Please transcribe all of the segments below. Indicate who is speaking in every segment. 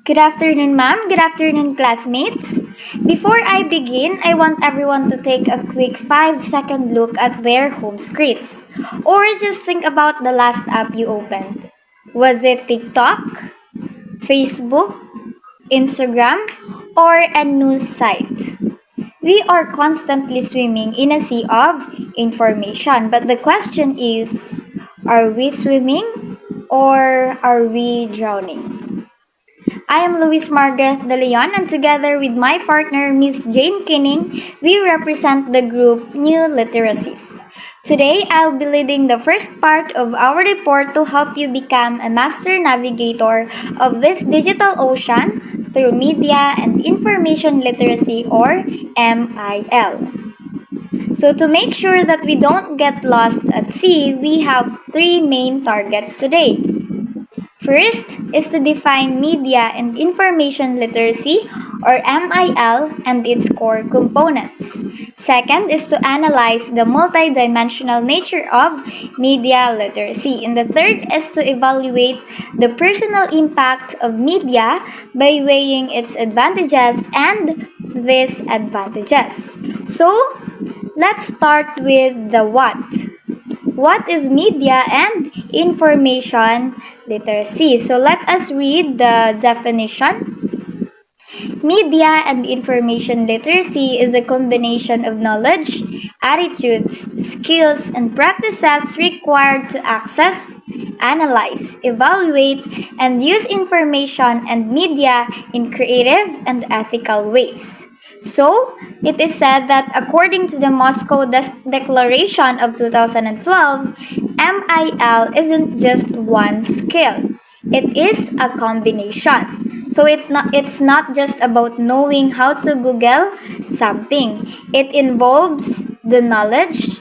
Speaker 1: Good afternoon, ma'am. Good afternoon, classmates. Before I begin, I want everyone to take a quick 5-second look at their home screens. Or just think about the last app you opened. Was it TikTok, Facebook, Instagram, or a news site? We are constantly swimming in a sea of information, but the question is, are we swimming or are we drowning? I am Luis Margaret De Leon, and together with my partner, Miss Jane Kinning, we represent the group New Literacies. Today, I'll be leading the first part of our report to help you become a master navigator of this digital ocean through media and information literacy, or MIL. So, to make sure that we don't get lost at sea, we have three main targets today. First is to define media and information literacy, or MIL, and its core components. Second is to analyze the multidimensional nature of media literacy. And the third is to evaluate the personal impact of media by weighing its advantages and disadvantages. So, let's start with the what. What is media and information literacy? So let us read the definition. Media and information literacy is a combination of knowledge, attitudes, skills, and practices required to access, analyze, evaluate, and use information and media in creative and ethical ways. So, it is said that according to the Moscow Declaration of 2012, MIL isn't just one skill. It is a combination. So it's not just about knowing how to Google something. It involves the knowledge,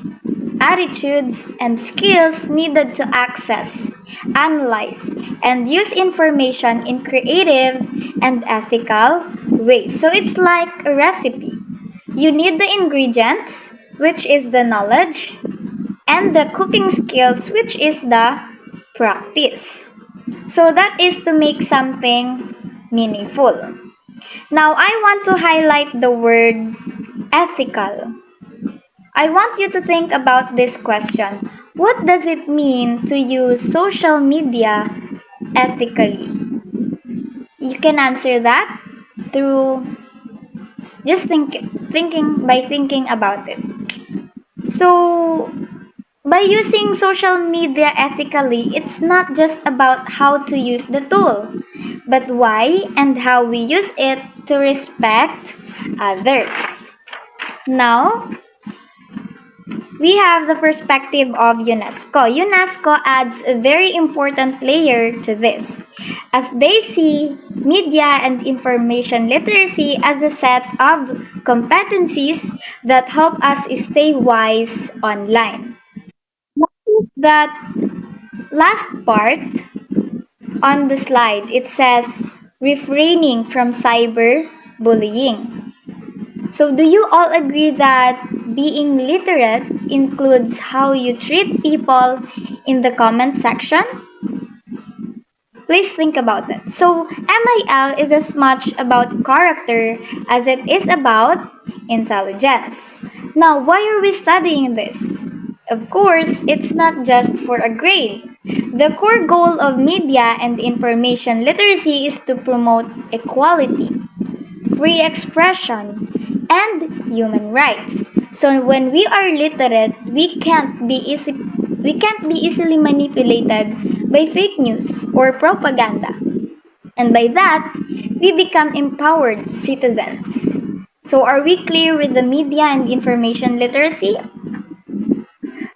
Speaker 1: attitudes, and skills needed to access, analyze, and use information in creative and ethical ways. So it's like a recipe. You need the ingredients, which is the knowledge, and the cooking skills, which is the practice. So that is to make something meaningful. Now I want to highlight the word ethical. I want you to think about this question. What does it mean to use social media ethically? You can answer that through just thinking about it. So, by using social media ethically, it's not just about how to use the tool, but why and how we use it to respect others. Now, we have the perspective of UNESCO. UNESCO adds a very important layer to this, as they see media and information literacy as a set of competencies that help us stay wise online. That last part on the slide, it says refraining from cyberbullying. So, do you all agree that being literate includes how you treat people in the comment section? Please think about it. So, MIL is as much about character as it is about intelligence. Now, why are we studying this? Of course, it's not just for a grade. The core goal of media and information literacy is to promote equality, free expression, and human rights. So when we are literate, we can't be easily manipulated by fake news or propaganda. And by that, we become empowered citizens. So are we clear with the media and information literacy?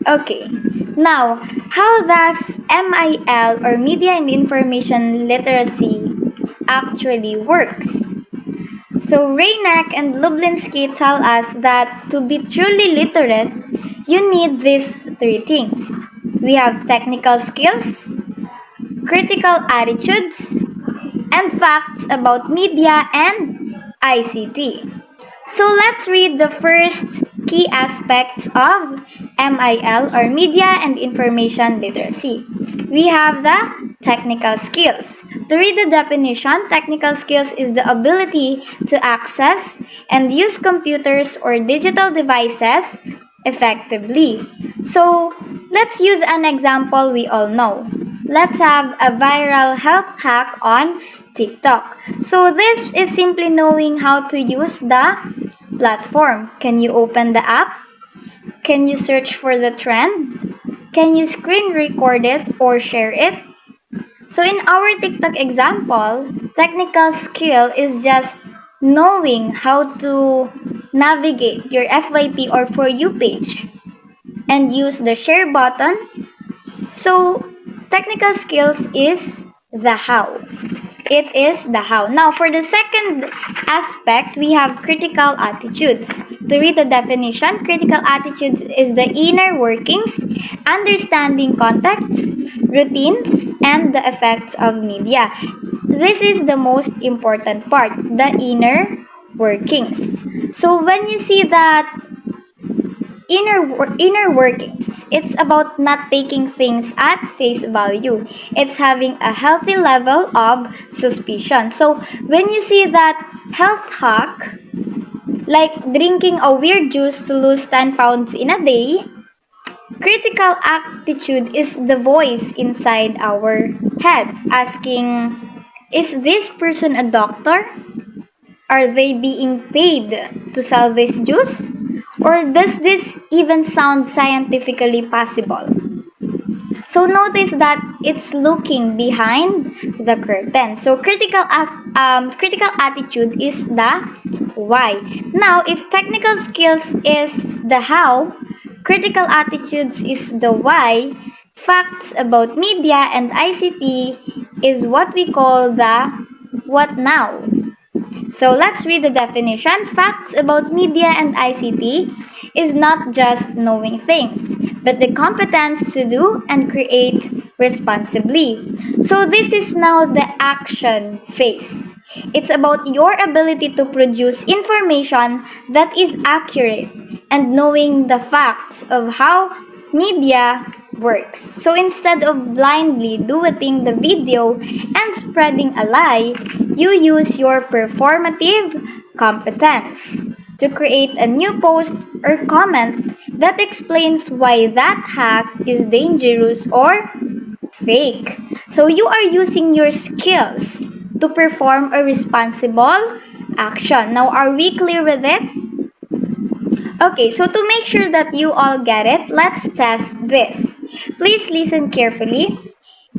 Speaker 1: Okay. Now, how does MIL, or media and information literacy, actually works? So Reynack and Lublinsky tell us that to be truly literate, you need these three things. We have technical skills, critical attitudes, and facts about media and ICT. So let's read the first key aspects of MIL, or media and information literacy. We have the technical skills. To read the definition, technical skills is the ability to access and use computers or digital devices effectively. So, let's use an example we all know. Let's have a viral health hack on TikTok. So, this is simply knowing how to use the platform. Can you open the app? Can you search for the trend? Can you screen record it or share it? So in our TikTok example, technical skill is just knowing how to navigate your FYP or For You page and use the share button. So technical skills is the how. It is the how. Now, for the second aspect, we have critical attitudes. To read the definition, critical attitudes is the inner workings, understanding context, routines, and the effects of media. This is the most important part, the inner workings. So, when you see that inner workings, it's about not taking things at face value. It's having a healthy level of suspicion. So when you see that health hack, like drinking a weird juice to lose 10 pounds in a day, critical attitude is the voice inside our head asking, is this person a doctor? Are they being paid to sell this juice? Or does this even sound scientifically possible? So notice that it's looking behind the curtain. So critical attitude is the why. Now, if technical skills is the how, critical attitudes is the why, facts about media and ICT is what we call the what now. So let's read the definition. Facts about media and ICT is not just knowing things, but the competence to do and create responsibly. So this is now the action phase. It's about your ability to produce information that is accurate and knowing the facts of how media works. So instead of blindly doing the video and spreading a lie, you use your performative competence to create a new post or comment that explains why that hack is dangerous or fake. So you are using your skills to perform a responsible action. Now, are we clear with it? Okay, so to make sure that you all get it, let's test this. Please listen carefully.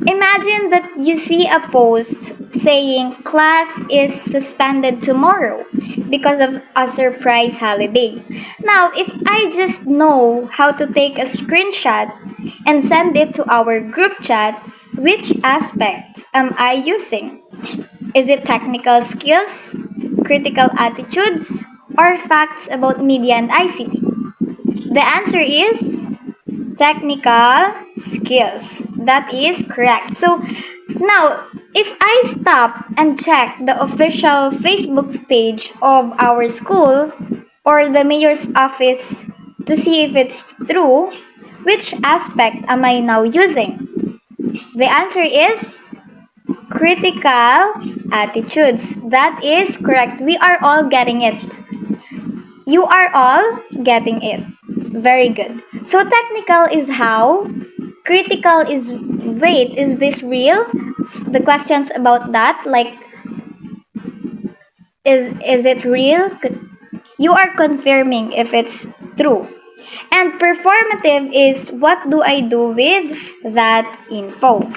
Speaker 1: Imagine that you see a post saying class is suspended tomorrow because of a surprise holiday. Now, if I just know how to take a screenshot and send it to our group chat, which aspect am I using? Is it technical skills, critical attitudes, or facts about media and ICT? The answer is technical skills. That is correct. So now, if I stop and check the official Facebook page of our school or the mayor's office to see if it's true, which aspect am I now using? The answer is critical attitudes. That is correct. We are all getting it. You are all getting it. Very good. So technical is how, critical is wait, is this real? The questions about that, like is it real? You are confirming if it's true. And performative is what do I do with that info?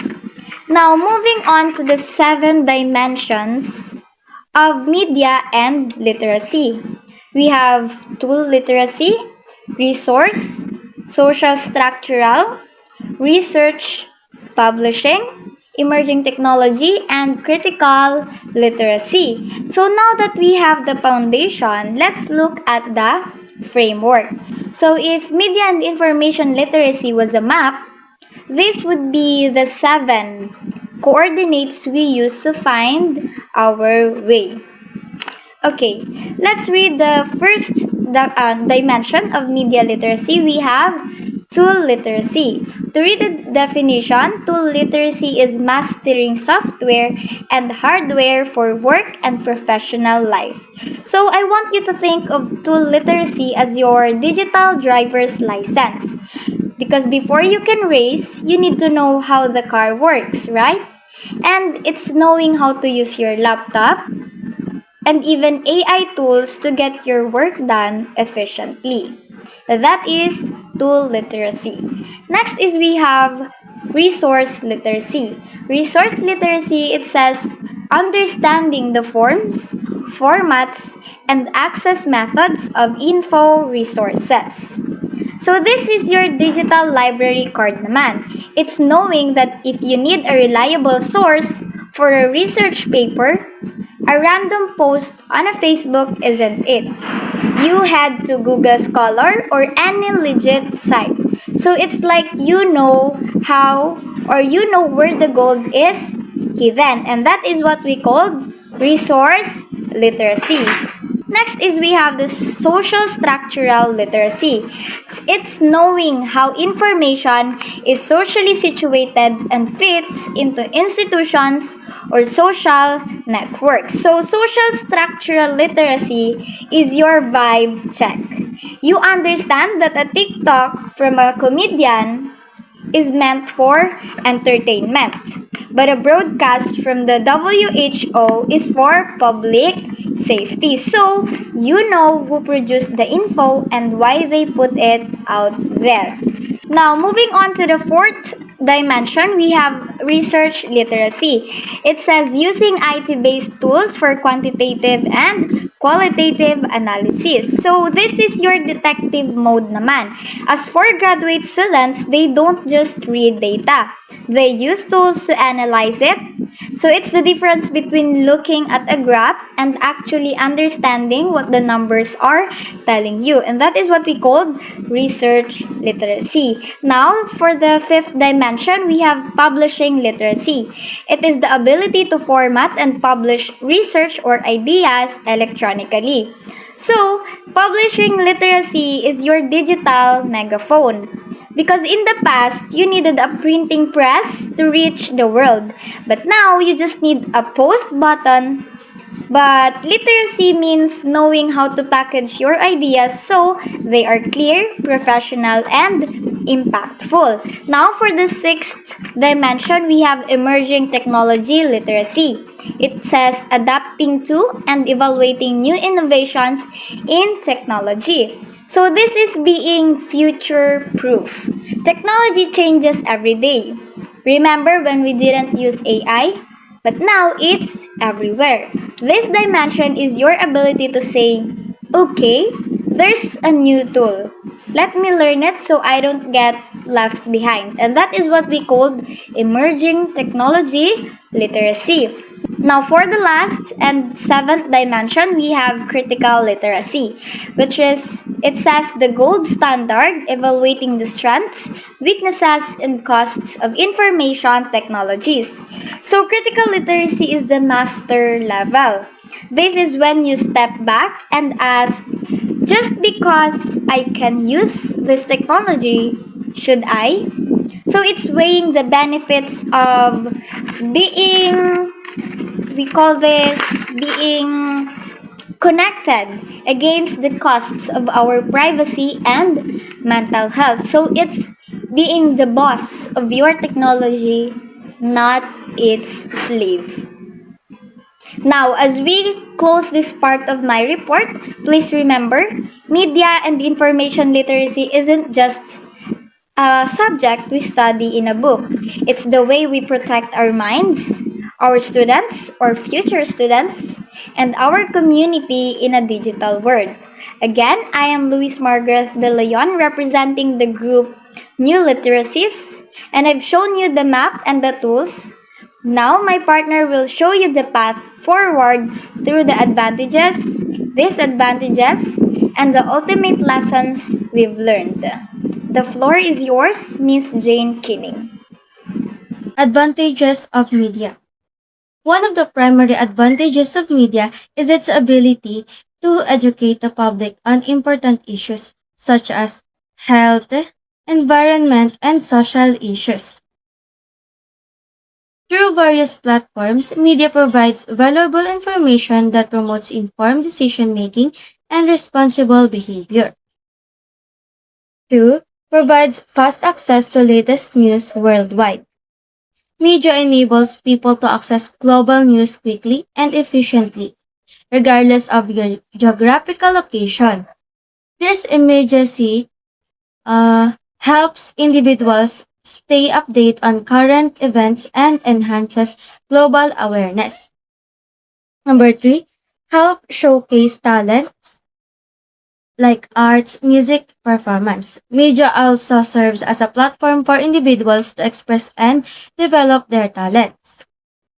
Speaker 1: Now, moving on to the 7 dimensions of media and literacy. We have tool literacy, resource, social structural, research, publishing, emerging technology, and critical literacy. So now that we have the foundation, let's look at the framework. So if media and information literacy was a map, this would be the 7 coordinates we use to find our way. Okay, let's read the first dimension of media literacy. We have Tool literacy. To read the definition, tool literacy is mastering software and hardware for work and professional life. So I want you to think of tool literacy as your digital driver's license. Because before you can race, you need to know how the car works, right? And it's knowing how to use your laptop and even AI tools to get your work done efficiently. That is tool literacy. Next is we have resource literacy. Resource literacy, it says understanding the forms, formats, and access methods of info resources. So this is your digital library card naman. It's knowing that if you need a reliable source for a research paper, a random post on a Facebook isn't it. You head to Google Scholar or any legit site. So it's like you know how or you know where the gold is hidden. And that is what we call resource literacy. Next is we have the social structural literacy. It's knowing how information is socially situated and fits into institutions or social networks. So social structural literacy is your vibe check. You understand that a TikTok from a comedian is meant for entertainment, but a broadcast from the WHO is for public safety. So, you know who produced the info and why they put it out there. Now, moving on to the fourth dimension, we have research literacy. It says using IT-based tools for quantitative and qualitative analysis. So, this is your detective mode naman. As for graduate students, they don't just read data. They use tools to analyze it. So it's the difference between looking at a graph and actually understanding what the numbers are telling you. And that is what we call research literacy. Now, for the fifth dimension, we have publishing literacy. It is the ability to format and publish research or ideas electronically. So, publishing literacy is your digital megaphone. Because in the past, you needed a printing press to reach the world. But now, you just need a post button. But literacy means knowing how to package your ideas so they are clear, professional, and impactful. Now, for the sixth dimension, we have emerging technology literacy. It says adapting to and evaluating new innovations in technology. So, this is being future proof. Technology changes every day. Remember when we didn't use AI? But now it's everywhere. This dimension is your ability to say, okay, there's a new tool. Let me learn it so I don't get left behind. And that is what we call emerging technology literacy. Now, for the last and seventh dimension, we have critical literacy, which is, it says the gold standard evaluating the strengths, weaknesses, and costs of information technologies. So, critical literacy is the master level. This is when you step back and ask, just because I can use this technology, should I? So, it's weighing the benefits of being we call this being connected against the costs of our privacy and mental health. So it's being the boss of your technology, not its slave. Now, as we close this part of my report, please remember media and information literacy isn't just a subject we study in a book. It's the way we protect our minds, our students or future students, and our community in a digital world. Again, I am Luis Margaret de Leon representing the group New Literacies, and I've shown you the map and the tools. Now, my partner will show you the path forward through the advantages, disadvantages, and the ultimate lessons we've learned. The floor is yours, Miss Jane Kinning.
Speaker 2: Advantages of media. One of the primary advantages of media is its ability to educate the public on important issues such as health, environment, and social issues. Through various platforms, media provides valuable information that promotes informed decision making and responsible behavior. 2. Provides fast access to latest news worldwide. Media enables people to access global news quickly and efficiently, regardless of your geographical location. This immediacy helps individuals stay updated on current events and enhances global awareness. Number 3, help showcase talents like arts, music, performance. Media also serves as a platform for individuals to express and develop their talents,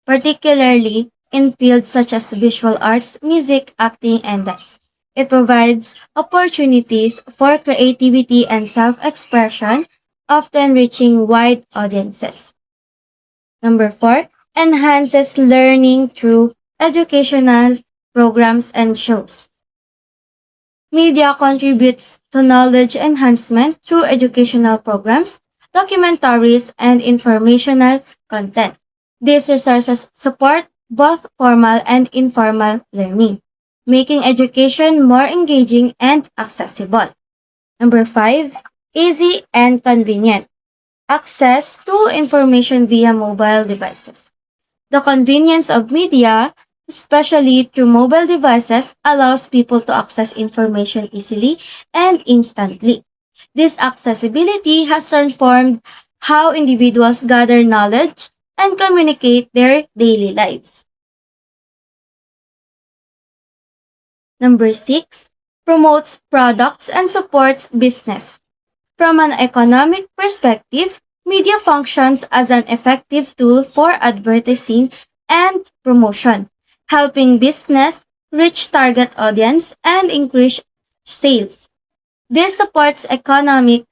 Speaker 2: particularly in fields such as visual arts, music, acting, and dance. It provides opportunities for creativity and self expression, often reaching wide audiences. Number 4, enhances learning through educational programs and shows. Media contributes to knowledge enhancement through educational programs, documentaries, and informational content. These resources support both formal and informal learning, making education more engaging and accessible. Number 5, easy and convenient. Access to information via mobile devices. The convenience of media, especially through mobile devices, allows people to access information easily and instantly. This accessibility has transformed how individuals gather knowledge and communicate their daily lives. Number 6, promotes products and supports business. From an economic perspective, media functions as an effective tool for advertising and promotion, helping business reach target audience and increase sales. This supports economic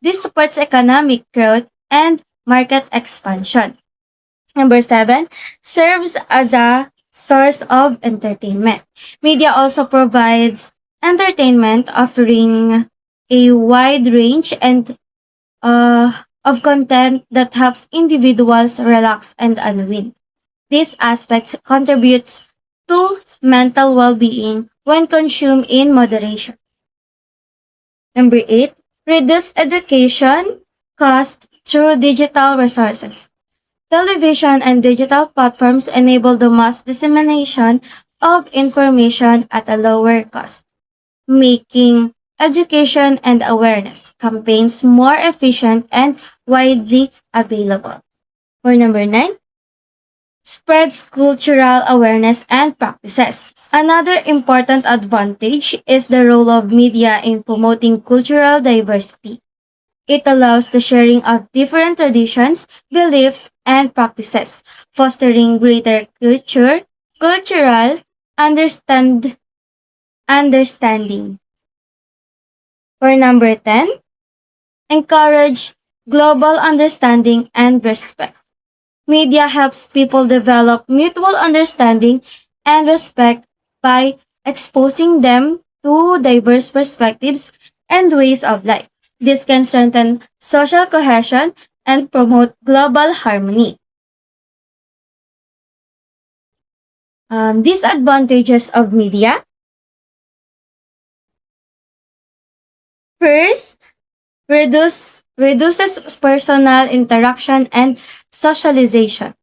Speaker 2: this supports economic growth and market expansion. Number 7, serves as a source of entertainment. Media also provides entertainment, offering a wide range and of content that helps individuals relax and unwind. This aspect contributes to mental well-being when consumed in moderation. Number 8, reduce education cost through digital resources. Television and digital platforms enable the mass dissemination of information at a lower cost, making education and awareness campaigns more efficient and widely available. For number 9, spreads cultural awareness and practices. Another important advantage is the role of media in promoting cultural diversity. It allows the sharing of different traditions, beliefs, and practices, fostering greater cultural understanding. For number 10, encourage global understanding and respect. Media helps people develop mutual understanding and respect by exposing them to diverse perspectives and ways of life. This can strengthen social cohesion and promote global harmony. Disadvantages of media. First, reduces personal interaction and socialization.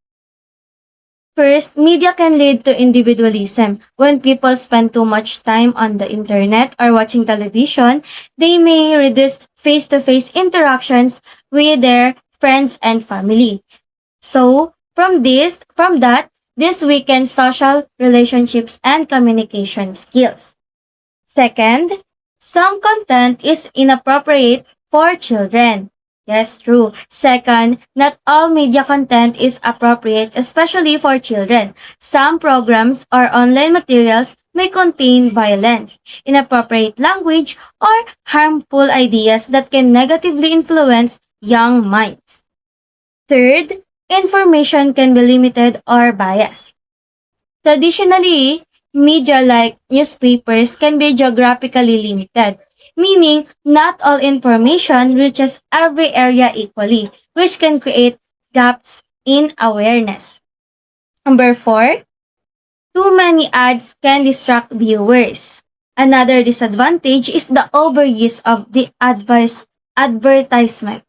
Speaker 2: First, media can lead to individualism. When people spend too much time on the internet or watching television, they may reduce face-to-face interactions with their friends and family. So, from that, this weakens social relationships and communication skills. Second, some content is inappropriate for children. Yes, true. Second, not all media content is appropriate, especially for children. Some programs or online materials may contain violence, inappropriate language, or harmful ideas that can negatively influence young minds. Third, information can be limited or biased. Traditionally, media like newspapers can be geographically limited. meaning not all information reaches every area equally, which can create gaps in awareness. Number 4, too many ads can distract viewers. Another disadvantage is the overuse of the advertisement.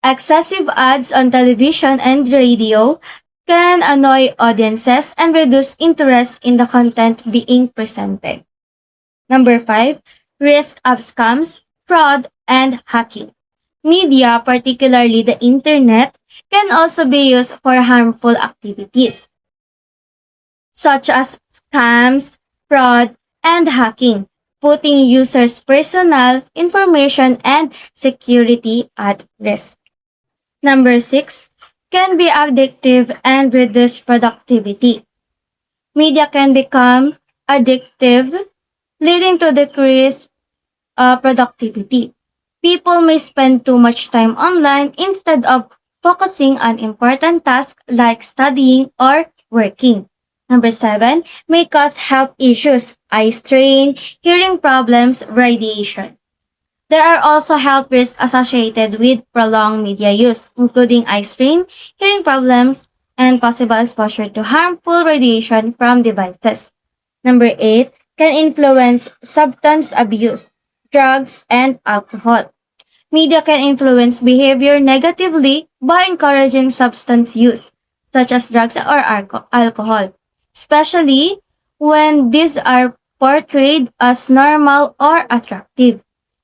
Speaker 2: Excessive ads on television and radio can annoy audiences and reduce interest in the content being presented. Number 5, risk of scams, fraud, and hacking. Media, particularly the internet, can also be used for harmful activities such as scams, fraud, and hacking, putting users' personal information and security at risk. Number 6, can be addictive and reduce productivity. Media can become addictive, leading to decreased productivity. People may spend too much time online instead of focusing on important tasks like studying or working. Number 7, may cause health issues, eye strain, hearing problems, radiation. There are also health risks associated with prolonged media use, including eye strain, hearing problems, and possible exposure to harmful radiation from devices. Number 8, can influence substance abuse, drugs, and alcohol. Media can influence behavior negatively by encouraging substance use, such as drugs or alcohol, especially when these are portrayed as normal or attractive.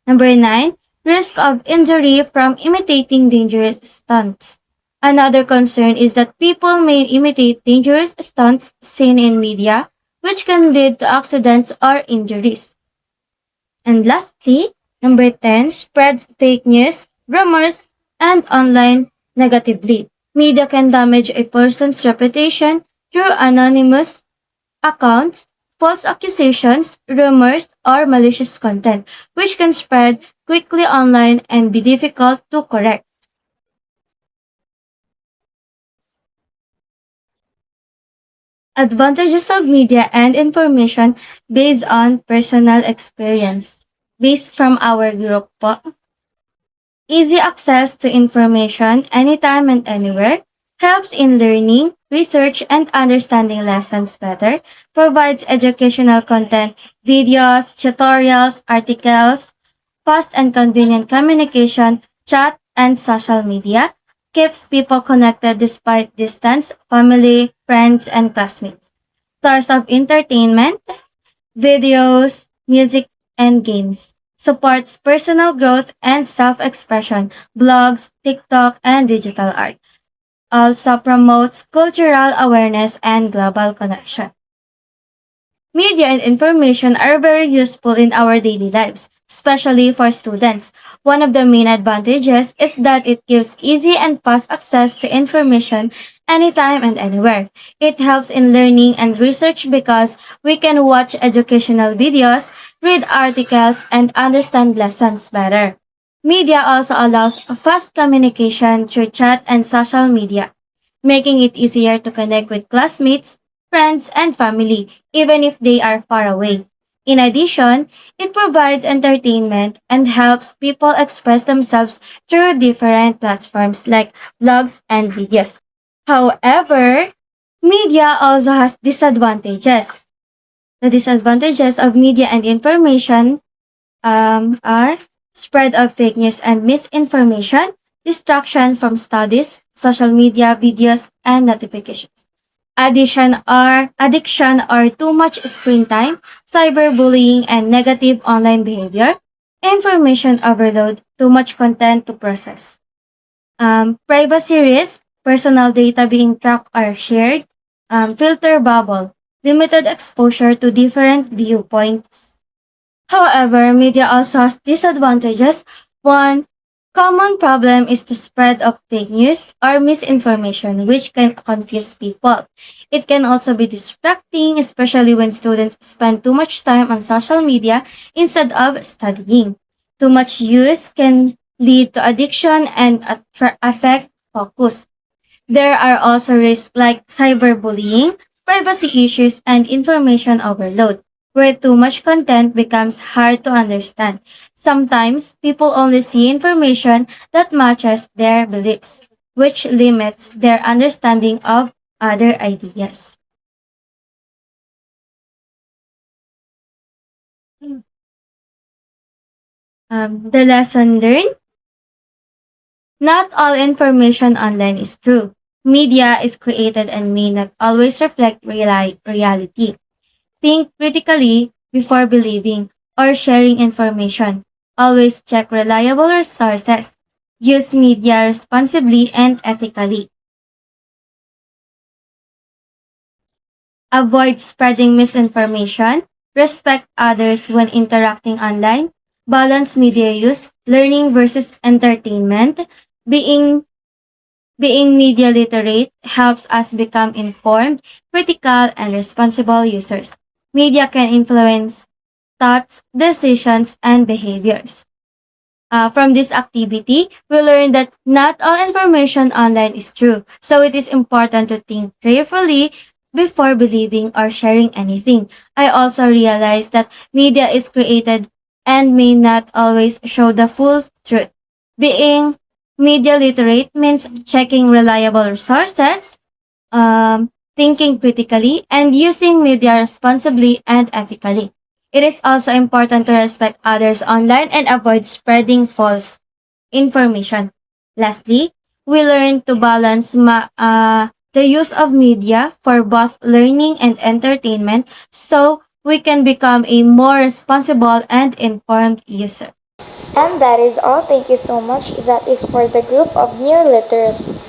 Speaker 2: Number 9, risk of injury from imitating dangerous stunts. Another concern is that people may imitate dangerous stunts seen in media, which can lead to accidents or injuries. And lastly, number 10, spread fake news, rumors, and online negatively. Media can damage a person's reputation through anonymous accounts, false accusations, rumors, or malicious content, which can spread quickly online and be difficult to correct. Advantages of media and information based on personal experience. Based from our group po, easy access to information anytime and anywhere, helps in learning, research, and understanding lessons better, provides educational content, videos, tutorials, articles, fast and convenient communication, chat, and social media, keeps people connected despite distance, family, friends, and classmates. Source of entertainment, videos, music, and games. Supports personal growth and self-expression, blogs, TikTok, and digital art. Also promotes cultural awareness and global connection. Media and information are very useful in our daily lives, especially for students. One of the main advantages is that it gives easy and fast access to information anytime and anywhere. It helps in learning and research because we can watch educational videos, read articles, and understand lessons better. Media also allows fast communication through chat and social media, making it easier to connect with classmates, friends, and family, even if they are far away. In addition, it provides entertainment and helps people express themselves through different platforms like blogs and videos. However, media also has disadvantages. The disadvantages of media and information are spread of fake news and misinformation, distraction from studies, social media, videos, and notifications. Addiction or too much screen time, cyberbullying and negative online behavior, information overload, too much content to process. Privacy risk, personal data being tracked or shared, filter bubble, limited exposure to different viewpoints. However, media also has disadvantages. One common problem is the spread of fake news or misinformation, which can confuse people. It can also be distracting, especially when students spend too much time on social media instead of studying. Too much use can lead to addiction and affect focus. There are also risks like cyberbullying, privacy issues, and information overload. where too much content becomes hard to understand. Sometimes people only see information that matches their beliefs, which limits their understanding of other ideas. The lesson learned: not all information online is true. Media is created and may not always reflect reality. Think critically before believing or sharing information. Always check reliable resources. Use media responsibly and ethically. Avoid spreading misinformation. Respect others when interacting online. Balance media use, learning versus entertainment. Being Being media literate helps us become informed, critical, and responsible users. Media can influence thoughts, decisions, and behaviors. From this activity, we learned that not all information online is true, so it is important to think carefully before believing or sharing anything. I also realized that media is created and may not always show the full truth. Being media literate means checking reliable sources, thinking critically, and using media responsibly and ethically. It is also important to respect others online and avoid spreading false information. Lastly, we learn to balance the use of media for both learning and entertainment so we can become a more responsible and informed user.
Speaker 1: And that is all. Thank you so much. That is for the group of new literacies.